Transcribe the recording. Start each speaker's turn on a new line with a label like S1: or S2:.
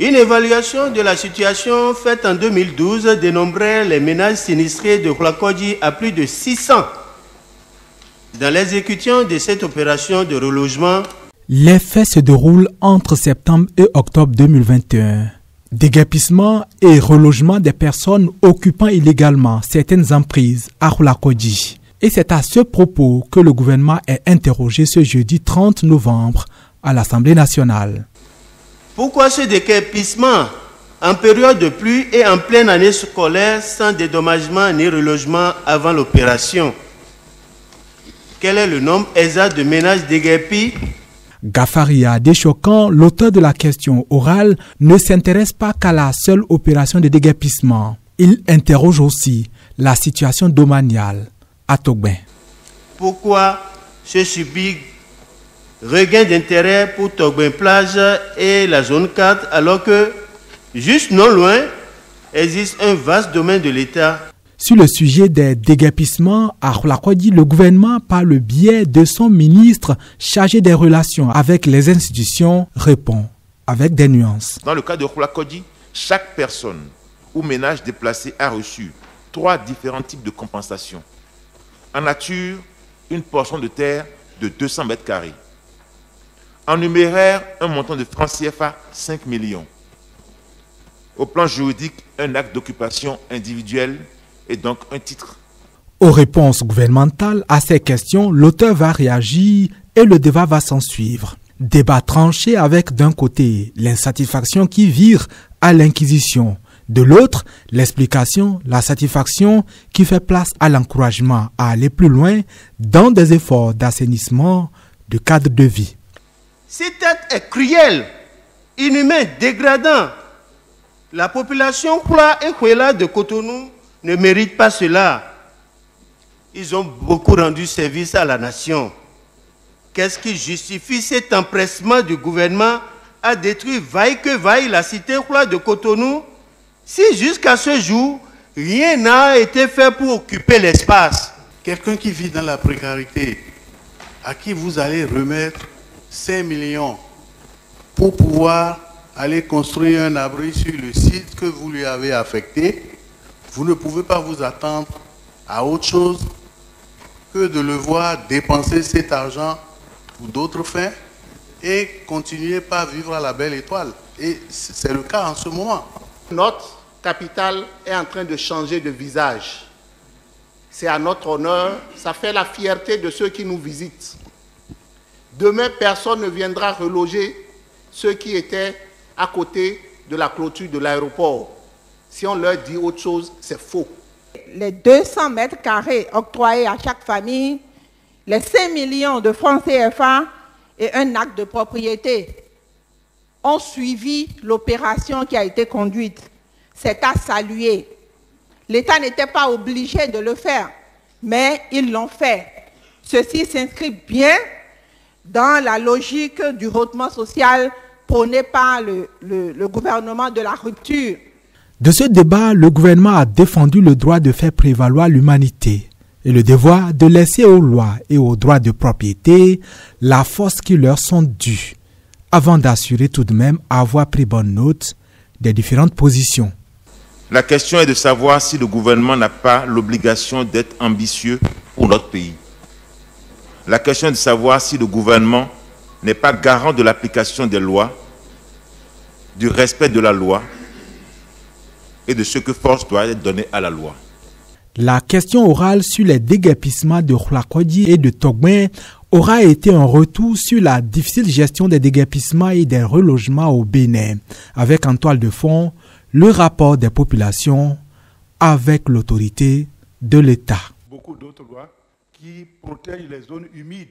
S1: Une évaluation de la situation faite en 2012 dénombrait les ménages sinistrés de Khoulakodji à plus de 600. Dans l'exécution de cette opération de relogement,
S2: les faits se déroulent entre septembre et octobre 2021. Déguerpissement et relogement des personnes occupant illégalement certaines emprises à Khoulakodji. Et c'est à ce propos que le gouvernement est interrogé ce jeudi 30 novembre à l'Assemblée nationale.
S1: Pourquoi ce déguerpissement en période de pluie et en pleine année scolaire sans dédommagement ni relogement avant l'opération? Quel est le nombre exact de ménages déguerpis?
S2: Gafaria Deschokan, l'auteur de la question orale, ne s'intéresse pas qu'à la seule opération de déguerpissement. Il interroge aussi la situation domaniale à Togbin.
S1: Pourquoi ce subit regain d'intérêt pour Togbin Plage et la zone 4 alors que, juste non loin, existe un vaste domaine de l'État?
S2: Sur le sujet des déguerpissements à Khoulakodji, le gouvernement, par le biais de son ministre chargé des relations avec les institutions, répond avec des nuances.
S3: Dans le cas de Khoulakodji, chaque personne ou ménage déplacé a reçu 3 différents types de compensations. En nature, une portion de terre de 200 mètres carrés. En numéraire, un montant de francs CFA 5 millions. Au plan juridique, un acte d'occupation individuelle et donc un titre.
S2: Aux réponses gouvernementales à ces questions, l'auteur va réagir et le débat va s'en suivre. Débat tranché avec d'un côté l'insatisfaction qui vire à l'inquisition, de l'autre l'explication, la satisfaction qui fait place à l'encouragement à aller plus loin dans des efforts d'assainissement de cadre de vie.
S1: Cet acte est cruel, inhumain, dégradant. La population Khoula et Khouela de Cotonou ne méritent pas cela. Ils ont beaucoup rendu service à la nation. Qu'est-ce qui justifie cet empressement du gouvernement à détruire vaille que vaille la cité Khoula de Cotonou si jusqu'à ce jour, rien n'a été fait pour occuper l'espace?
S4: Quelqu'un qui vit dans la précarité, à qui vous allez remettre 5 millions pour pouvoir aller construire un abri sur le site que vous lui avez affecté, vous ne pouvez pas vous attendre à autre chose que de le voir dépenser cet argent pour d'autres fins et continuer par vivre à la belle étoile. Et c'est le cas en ce moment.
S5: Notre capitale est en train de changer de visage. C'est à notre honneur, ça fait la fierté de ceux qui nous visitent. Demain, personne ne viendra reloger ceux qui étaient à côté de la clôture de l'aéroport. Si on leur dit autre chose, c'est faux.
S6: Les 200 mètres carrés octroyés à chaque famille, les 5 millions de francs CFA et un acte de propriété ont suivi l'opération qui a été conduite. C'est à saluer. L'État n'était pas obligé de le faire, mais ils l'ont fait. Ceci s'inscrit bien dans la logique du redressement social prôné par le gouvernement de la rupture.
S2: De ce débat, le gouvernement a défendu le droit de faire prévaloir l'humanité et le devoir de laisser aux lois et aux droits de propriété la force qui leur sont dues, avant d'assurer tout de même avoir pris bonne note des différentes positions.
S3: La question est de savoir si le gouvernement n'a pas l'obligation d'être ambitieux pour notre pays. La question est de savoir si le gouvernement n'est pas garant de l'application des lois, du respect de la loi et de ce que force doit être donnée à la loi.
S2: La question orale sur les déguerpissements de Khoulakodji et de Togbin aura été un retour sur la difficile gestion des déguerpissements et des relogements au Bénin, avec en toile de fond le rapport des populations avec l'autorité de l'État.
S4: Beaucoup d'autres lois qui protègent les zones humides.